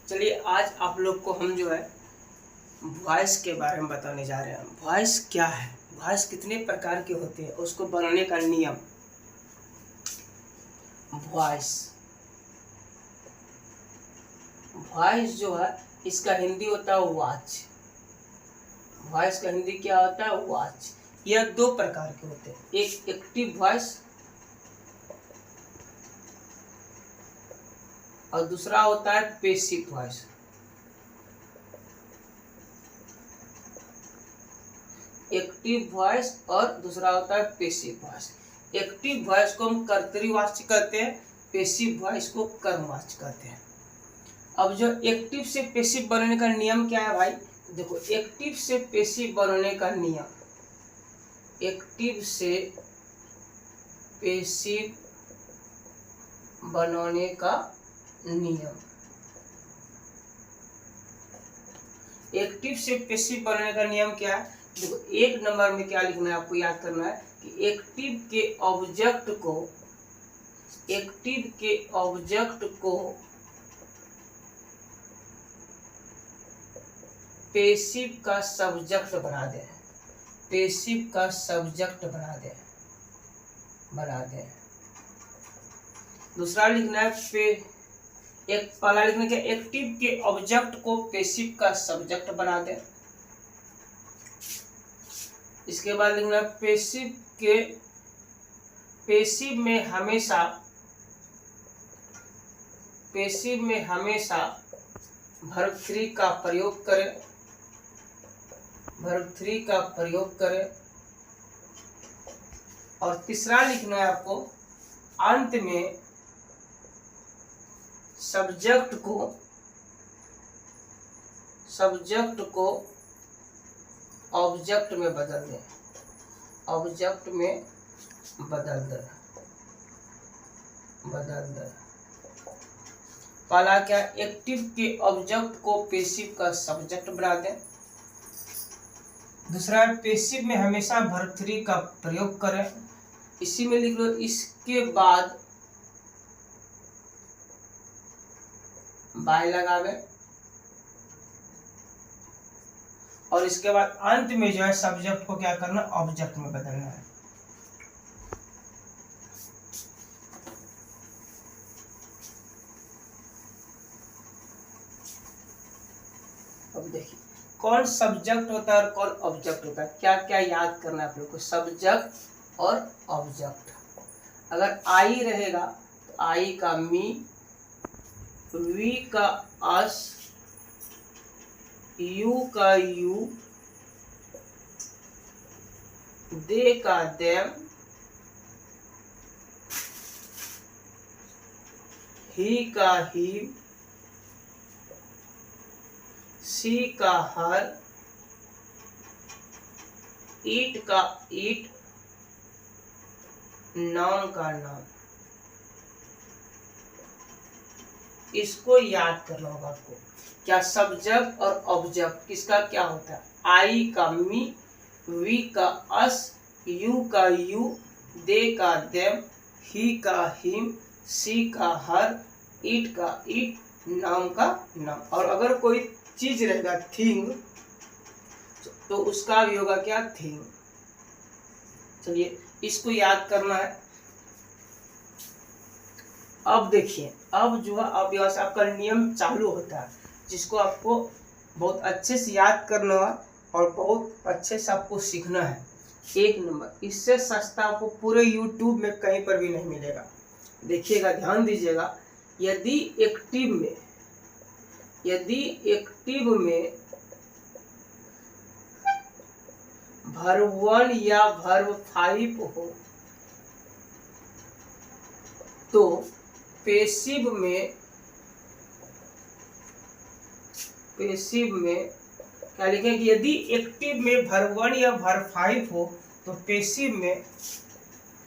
चलिए आज आप लोग को हम जो है वॉइस के बारे में बताने जा रहे हैं। वॉइस क्या है, वॉइस कितने प्रकार के होते हैं, उसको बनाने का नियम। वॉइस वॉइस जो है इसका हिंदी होता है वॉच। वॉइस का हिंदी क्या होता है? वॉच। यह दो प्रकार के होते हैं, एक एक्टिव वॉइस और दूसरा होता है पैसिव वॉइस। एक्टिव वॉइस और दूसरा होता है पैसिव वॉइस। एक्टिव वॉइस को हम कर्तरी वाच्य कहते हैं, पैसिव वॉइस को कर्म वाच्य कहते हैं। अब जो एक्टिव से पैसिव बनने का नियम क्या है भाई? देखो, एक्टिव से पैसिव बनने का नियम, एक्टिव से पैसिव बनने का नियम, एक्टिव से पैसिव बनने का नियम क्या है? देखो, एक नंबर में क्या लिखना है, आपको याद करना है कि एक्टिव के ऑब्जेक्ट को पैसिव का सब्जेक्ट बना दे, पैसिव का सब्जेक्ट बना दे। दूसरा लिखना है पहला लिखने के एक्टिव के ऑब्जेक्ट को पैसिव का सब्जेक्ट बना दे। इसके बाद लिखना है पैसिव में हमेशा वर्ब थ्री का प्रयोग करें। और तीसरा लिखना है आपको अंत में सब्जेक्ट को ऑब्जेक्ट में बदल दे। पहला क्या? एक्टिव के ऑब्जेक्ट को पैसिव का सब्जेक्ट बना दे। दूसरा, पैसिव में हमेशा वर्ब थ्री का प्रयोग करें। इसी में लिख लो। इसके बाद बाय लगावे और इसके बाद अंत में जो है सब्जेक्ट को क्या करना? ऑब्जेक्ट में बदलना है। अब देखिए कौन सब्जेक्ट होता है और कौन ऑब्जेक्ट होता है। क्या क्या याद करना है आप लोग को? सब्जेक्ट और ऑब्जेक्ट। अगर आई रहेगा तो आई का मी, वी का अस, यू का यू, दे का देम, ही का ही, सी का हर, ईट का ईट, नाउन का नाउन। इसको याद करना होगा आपको। क्या सब्जेक्ट और ऑब्जेक्ट किसका क्या होता है? आई का मी, वी का अस, यू का यू, दे का देम, ही का हिम, सी का हर, ईट का ईट, नाम का नाम। और अगर कोई चीज रहेगा थिंग तो उसका भी होगा क्या? थिंग। चलिए इसको याद करना है। अब देखिए, अब जो है अब यहाँ से आपका नियम चालू होता है, जिसको आपको बहुत अच्छे से याद करना है और बहुत अच्छे से आपको सीखना है। एक नंबर, इससे सस्ता आपको पूरे YouTube में कहीं पर भी नहीं मिलेगा। देखिएगा, ध्यान दीजिएगा। यदि एक्टिव में वर्ब 1 या वर्ब 5 हो तो पैसिव में क्या लिखेंगे? यदि एक्टिव में वर्ब 1 या वर्ब 5 हो तो पैसिव में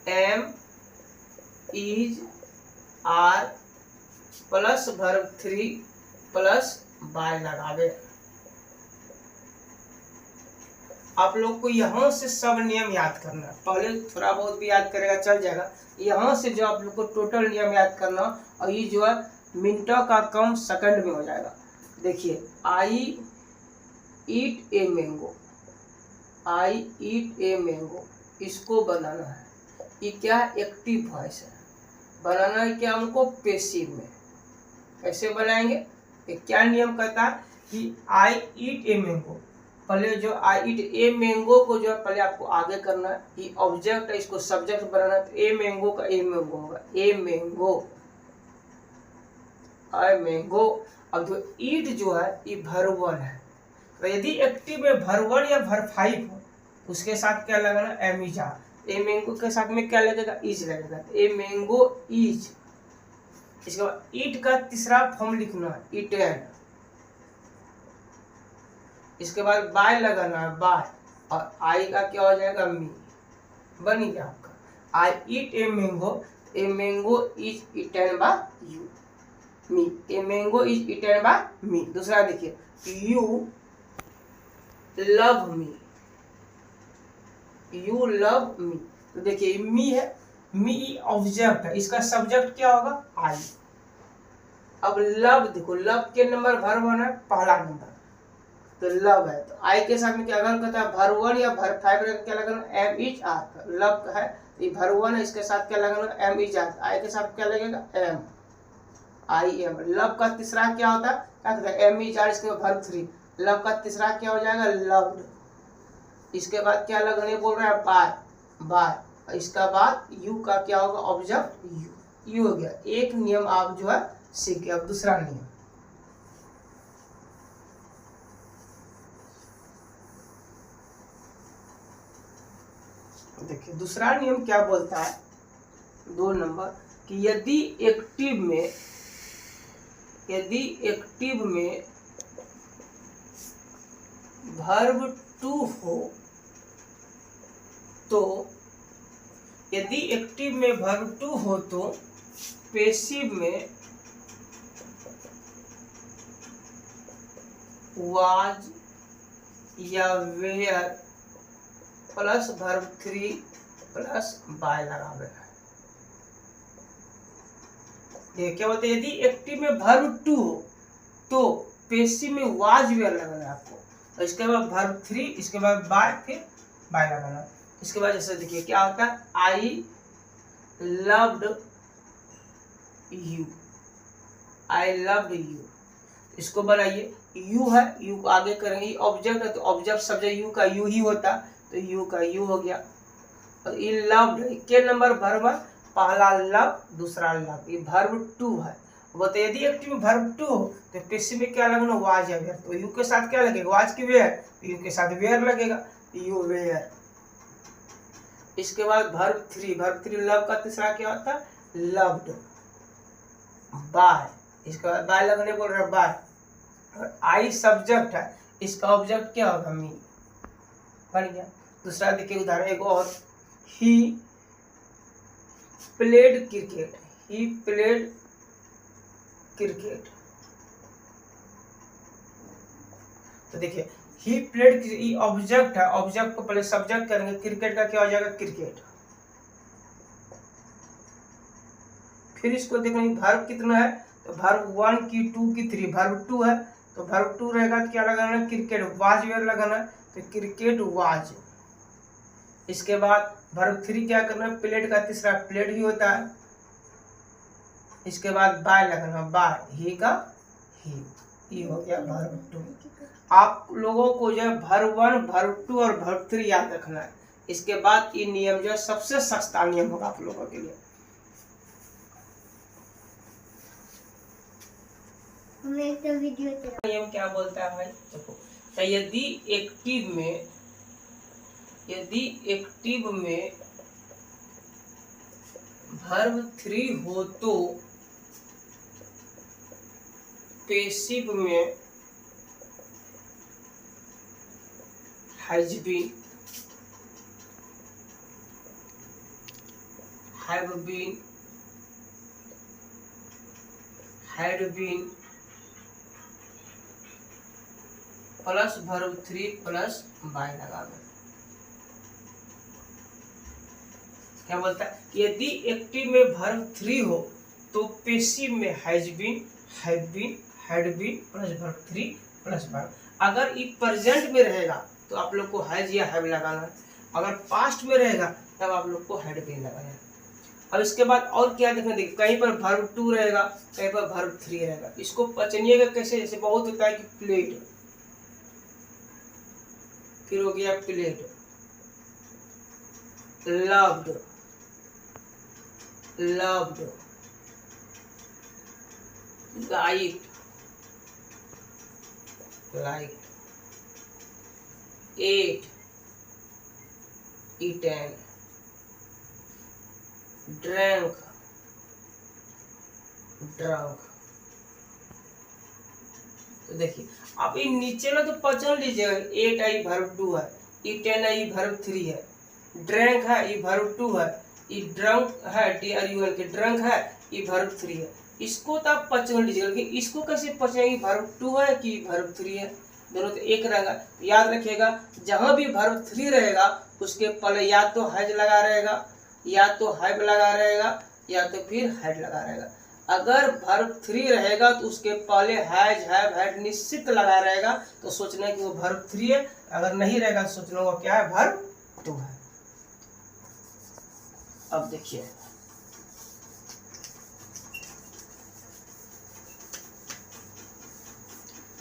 am, is, are plus verb 3 plus by लगावे। आप लोग को यहाँ से सब नियम याद करना है। पहले थोड़ा बहुत भी याद करेगा चल जाएगा। यहाँ से जो आप लोग को टोटल नियम याद करना, और ये जो है मिनटों का कम सेकंड में हो जाएगा। देखिए आई eat a mango, I eat a mango, इसको बनाना है। ये क्या है? एक्टिव वॉइस है। बनाना है क्या हमको? पेसिव में। कैसे बनाएंगे? ये क्या नियम कहता है कि आई ईट ए मैंगो, पहले जो आई ईट ए मैंगो को जो है पहले आपको आगे करना है। ये ऑब्जेक्ट है, इसको सब्जेक्ट बनाना है। तो ए मैंगो का ए मैंगो होगा, ए मैंगो, आई मैंगो। अब जो ईट जो है ये वर्ब है, तो यदि एक्टिव में वर्ब या वर्ब 5 हो उसके साथ क्या लगाना? Am is are. A mango के साथ में क्या लगेगा? इज लगेगा। A mango is. इसके बाद ईट का तीसरा फॉर्म लिखना है, ईटेन। इसके बाद बाय लगाना है, बाय, और आई का क्या हो जाएगा? मी। बन गया आपका I eat a mango, a mango is eaten by you, me. A mango is eaten by me. दूसरा देखिए, you love me, you love me. तो देखिए मी है, मी ऑब्जेक्ट है, इसका सब्जेक्ट क्या होगा? आई। अब लव देखो, लव के नंबर वर्ब वन है, पहला नंबर, तो लव है। तो आई के साथ में क्या करता है? वर्ब वन या वर्ब 5 क्या लगाना? Am is are. लव है, ये वर्ब वन है, इसके साथ क्या लगाना? Am is are. आई के साथ क्या लगेगा? M, I am. लव का तीसरा क्या होता है? क्या कहता है? एम इज आर, इसके बाद वर्ब 3। लव का तीसरा क्या हो जाएगा? लव्ड। इसके बाद क्या लगने बोल रहा है? By, by. इसका बाद यू का क्या होगा? ऑब्जेक्ट यू, यू हो गया। एक नियम आप जो है सीख गए। अब दूसरा नियम देखिए, दूसरा नियम क्या बोलता है? 2 नंबर, कि यदि एक्टिव में वर्ब टू हो तो, यदि एक्टिव में वर्ब टू हो तो पेसिव में वाज या were plus verb 3 plus by लगावे है। ये क्या बोलते हैं? यदि एक्टिव में वर्ब टू हो तो पेसिव में वाज वेयर लगाना है आपको, और इसके बाद वर्ब 3, इसके बाद बाय, फिर बाय लगाना है। इसके बाद जैसे देखिए क्या होता है? I loved you, I loved you. इसको बनाइए, यू है, यू को आगे करेंगे, ऑब्जेक्ट है तो ऑब्जेक्ट सब्जेक्ट यू का यू ही होता, तो यू का यू हो गया। और ये लव्ड के नंबर वर्ब है, पहला लव, दूसरा लव, ये वर्ब टू है। बोलते यदि एक्टिव में वर्ब टू हो तो पेसिव में क्या लगना? वाज या वेयर। तो यू के साथ क्या लगेगा? वाज की वेयर, तो यू के साथ वेयर लगेगा, यू वेयर। इसके बाद वर्ब 3 लव का तीसरा क्या होता है? लव्ड। बाय, इसके बाद बाय लगने बोल रहा है, बाय। और आई सब्जेक्ट है, इसका ऑब्जेक्ट क्या होगा? मी। बन गया। दूसरा देखिए उदाहरण एक और, he played cricket, he played cricket. तो देखिए ही प्लेड, ये ऑब्जेक्ट है, ऑब्जेक्ट को पहले सब्जेक्ट करेंगे, क्रिकेट का क्या हो जाएगा? क्रिकेट। फिर इसको देखेंगे वर्ब कितना है, तो वर्ब 1 की 2 की 3, वर्ब 2 है, तो वर्ब 2 रहेगा तो क्या लगाना है? क्रिकेट, वाज वेयर लगाना है, तो क्रिकेट वाज। इसके बाद वर्ब 3 क्या करना है? प्लेड का तीसरा प्लेड ही होता है। इसके बाद बाय लगना, बाय, ही का ही, ये हो गया वर्ब 2। आप लोगों को जो है वर्ब 1, वर्ब 2 और वर्ब 3 याद रखना है। इसके बाद ये नियम जो है सबसे सस्ता नियम होगा आप लोगों के लिए। नियम क्या बोलता है भाई? देखो, तो यदि एक्टिव में वर्ब 3 हो तो पेसिव में has been, have been, had been plus verb 3 plus by लगा दो। क्या बोलता है? यदि एक्टिव में वर्ब 3 हो तो पेसिव में has been, have been, had been plus verb 3 plus verb. अगर ये प्रेजेंट में रहेगा तो आप लोग को हैज या हैव लगाना है, अगर पास्ट में रहेगा तब आप लोग को हैड बीन लगाना है। अब इसके बाद और क्या देखना, देखिए कहीं पर वर्ब 2 रहेगा, कहीं पर वर्ब 3 रहेगा। इसको पहचानिएगा कैसे, जैसे बहुत होता है कि प्लेड, फिर हो गया played, loved, loved, light, light, ate, eaten, drank, drunk। तो देखिए आप इन नीचे में तो पहचान लीजिएगा, एट आई वर्ब 2 है, eaten आई वर्ब 3 है, ड्रैंक है ये वर्ब 2 है, ये ड्रंक है DRUNK, ड्रंक है ये वर्ब 3 है। इसको तो आप पहचान लीजिएगा, लेकिन इसको कैसे पहचानेंगे वर्ब 2 है कि वर्ब 3 है, दोनों तो एक रहेगा। याद रखिएगा जहां भी वर्ब 3 रहेगा उसके पहले या तो हैज लगा रहेगा, या तो हैव लगा रहेगा, या तो फिर हैड लगा रहेगा। अगर वर्ब 3 रहेगा तो उसके पहले हैज, हैव, हैड निश्चित लगा रहेगा, तो सोचना है कि वो वर्ब 3 है। अगर नहीं रहेगा तो सोचना होगा क्या है, वर्ब 2 है। अब देखिए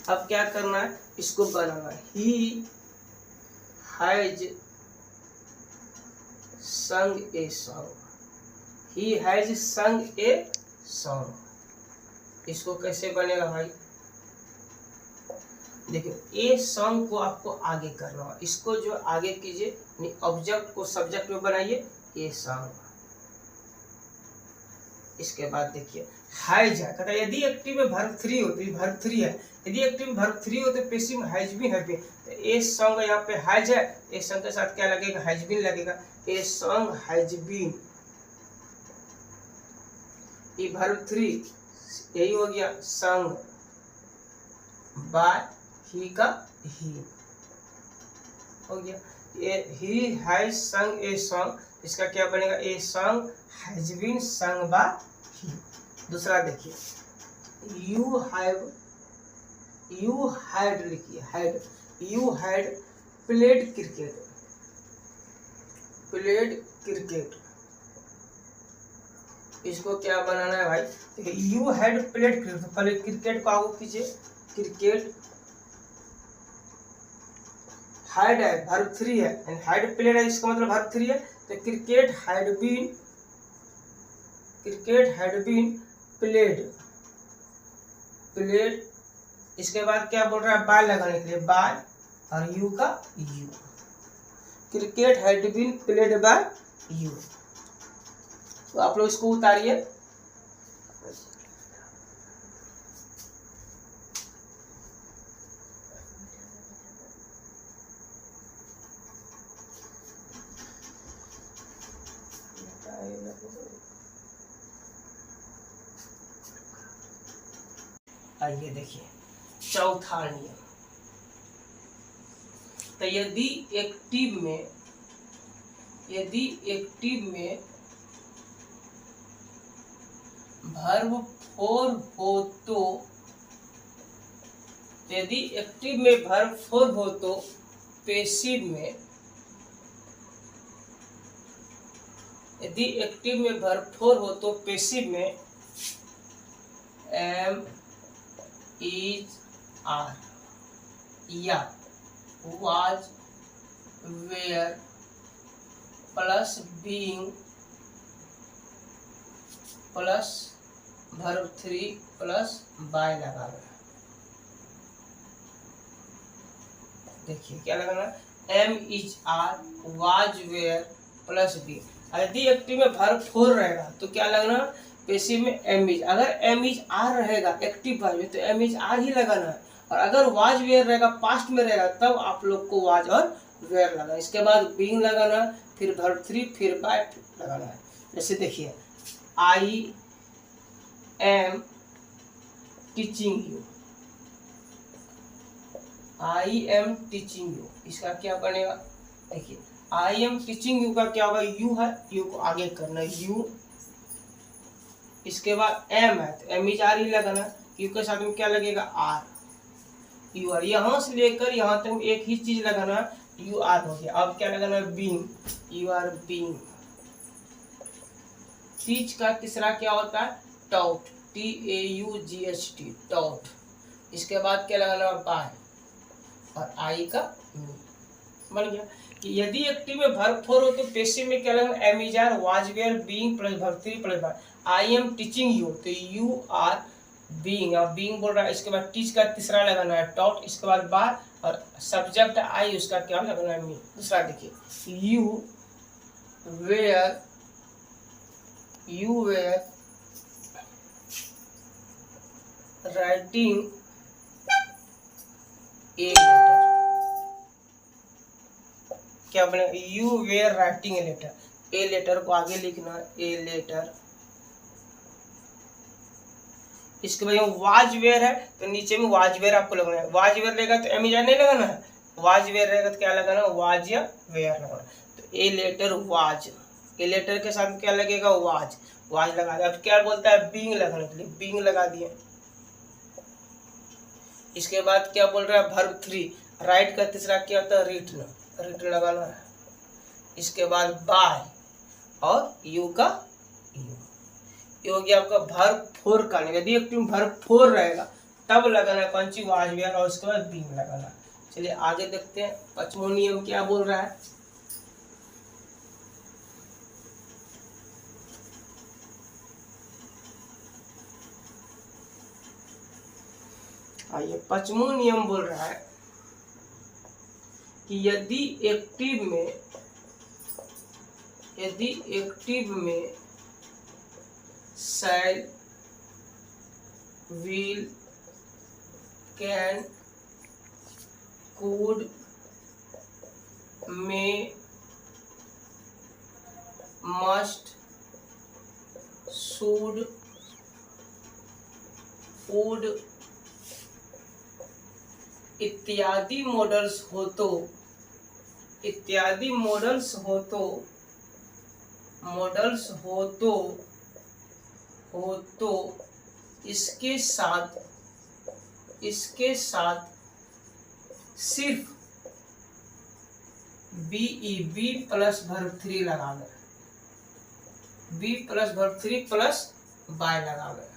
अब क्या करना है, इसको बनाना है। ही हैज संग ए सॉन्ग, ही हैज संग ए सॉन्ग। इसको कैसे बनेगा भाई, देखिए ए सॉन्ग को आपको आगे करना है, इसको जो आगे कीजिए, ऑब्जेक्ट को सब्जेक्ट में बनाइए, ए सॉन्ग। इसके बाद देखिए हैज है, कहता है यदि एक्टिव में वर्ब 3 हो तो वर्ब 3 है, यदि एक्टिव में वर्ब 3 हो तो पैसिव में हैज बीन, हैव बीन। तो ए सॉन्ग यहाँ पे हैज है, ए सॉन्ग के साथ क्या लगेगा, हैज बीन लगेगा। ए सॉन्ग हैज बीन, ये वर्ब 3 यही हो गया, संग बाय ही का ही हो गया। ही हैज संग ए सॉन्ग, इसका क्या बनेगा, a song has been sung by he. दूसरा देखिए, यू हैव, यू हैड लिखिए, had, you had played cricket, played cricket. इसको क्या बनाना है भाई, यू हैड प्लेड क्रिकेट, पहले क्रिकेट को आगे कीजिए, क्रिकेट, हैड है वर्ब 3 है, एंड हैड प्लेड है, इसका मतलब वर्ब 3 है, तो cricket had been, cricket had been played, played. इसके बाद क्या बोल रहा है, बाय लगाने के लिए, बाय और यू का you, cricket had been played by you. तो आप लोग इसको उतारिए, आइए देखिए चौथा नियम। तो यदि एक्टिव में, यदि एक्टिव में वर्ब 4 हो तो, यदि एक्टिव में वर्ब 4 हो तो पैसिव में, यदि एक्टिव में वर्ब 4 हो तो पैसिव में एम, इज, आर या was, were plus being plus verb 3 plus by लगाना है। देखिए क्या लगाना है, am, is, are, was, were plus be. यदि एक्टिव में वर्ब 4 रहेगा तो क्या लगना, पैसिव में एम इज। अगर एम इज आर रहेगा एक्टिव वाज में तो एम इज आर ही लगाना है, और अगर वाज वेयर रहेगा पास्ट में रहेगा तब आप लोग को वाज और वेयर लगाना है। इसके बाद बीइंग लगाना है, फिर वर्ब 3, फिर बाय लगाना है। जैसे देखिए आई am teaching you, I am teaching you, इसका क्या बनेगा, देखिए आई एम टीचिंग यू का क्या होगा, यू है, यू को आगे करना है, यू। इसके बाद एम है तो एम इज आर ही लगाना, यू के साथ में क्या लगेगा आर यू आर, यहाँ से लेकर यहाँ तक एक ही चीज लगाना यू आर हो गया। अब क्या लगाना है being, you are being. Teach का तीसरा क्या होता है टॉट, TAUGHT टॉट। इसके बाद क्या लगाना है बाय और आई का बन गया। कि यदि एक्टिव में वर्ब 4 हो तो पैसिव में क्या लगना am is are was were being plus verb 3 plus by. I am teaching you तो यू आर बीइंग, अब बीइंग बोल रहा है। इसके बाद टीच का तीसरा लगाना है टॉट, इसके बाद बाय और सब्जेक्ट आई उसका क्या लगाना है मी। दूसरा देखिए you were writing a letter, क्या बने you were writing a letter. A letter को आगे लिखना ए लेटर। इसके बाद वाज वेयर है तो नीचे में वाज वेयर आपको लगाना है। वाज वेयर रहेगा तो एम इज आर नहीं लगाना है, वाज वेयर रहेगा तो क्या लगाना वाज या वेयर लगाना। तो a letter was, a letter के साथ क्या लगेगा वाज, वाज लगा दिया। अब क्या बोलता है बीइंग लगाने के लिए, बीइंग लगा दिए। इसके बाद क्या बोल रहा है वर्ब 3, राइट का तीसरा क्या होता है रिटन, रिटन लगाना है। इसके बाद बाय और यू का यू हो गया आपका वर्ब 4 का। यदि एक्टिव वर्ब 4 रहेगा तब लगाना कौन सी वाज वेयर और उसके बाद बीइंग लगाना। चलिए आगे देखते हैं पांचवां नियम क्या बोल रहा है। आइए पांचवां नियम बोल रहा है कि यदि एक्टिव में शैल will can could may must should would इत्यादि मॉडल्स हो तो इसके साथ सिर्फ बी प्लस वर्ब 3 लगा दें, be plus verb 3 plus by लगा दें।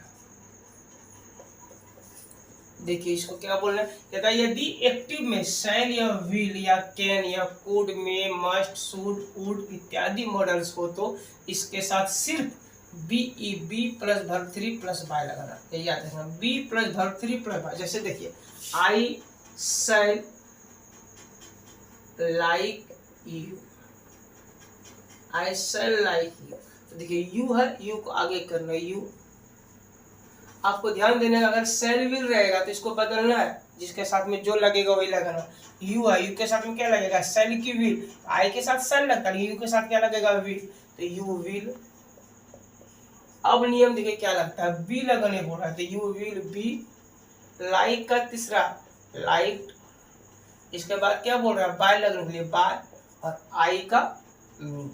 देखिए इसको क्या बोलना है, कहता है यदि एक्टिव में शैल या विल या कैन या could may must should would इत्यादि मॉडल्स हो तो इसके साथ सिर्फ be plus verb 3 plus by लगाना। ये याद रखना be plus verb 3 plus by. जैसे देखिए I shall like you, I shall like you. तो देखिए यू है, यू को आगे करना यू। आपको ध्यान देना है अगर शैल विल रहेगा तो इसको बदलना है, जिसके साथ में जो लगेगा वही लगाना। यू है, यू के साथ में क्या लगेगा शैल की विल, आई के साथ शैल लगता है, यू के साथ क्या लगेगा विल, तो यू विल। अब नियम देखिए क्या लगता है बी लगाने बोल रहा है तो यू विल बी। लाइक का तीसरा लाइक, इसके बाद क्या बोल रहा है बाय लगने के लिए बाय और आई का मी।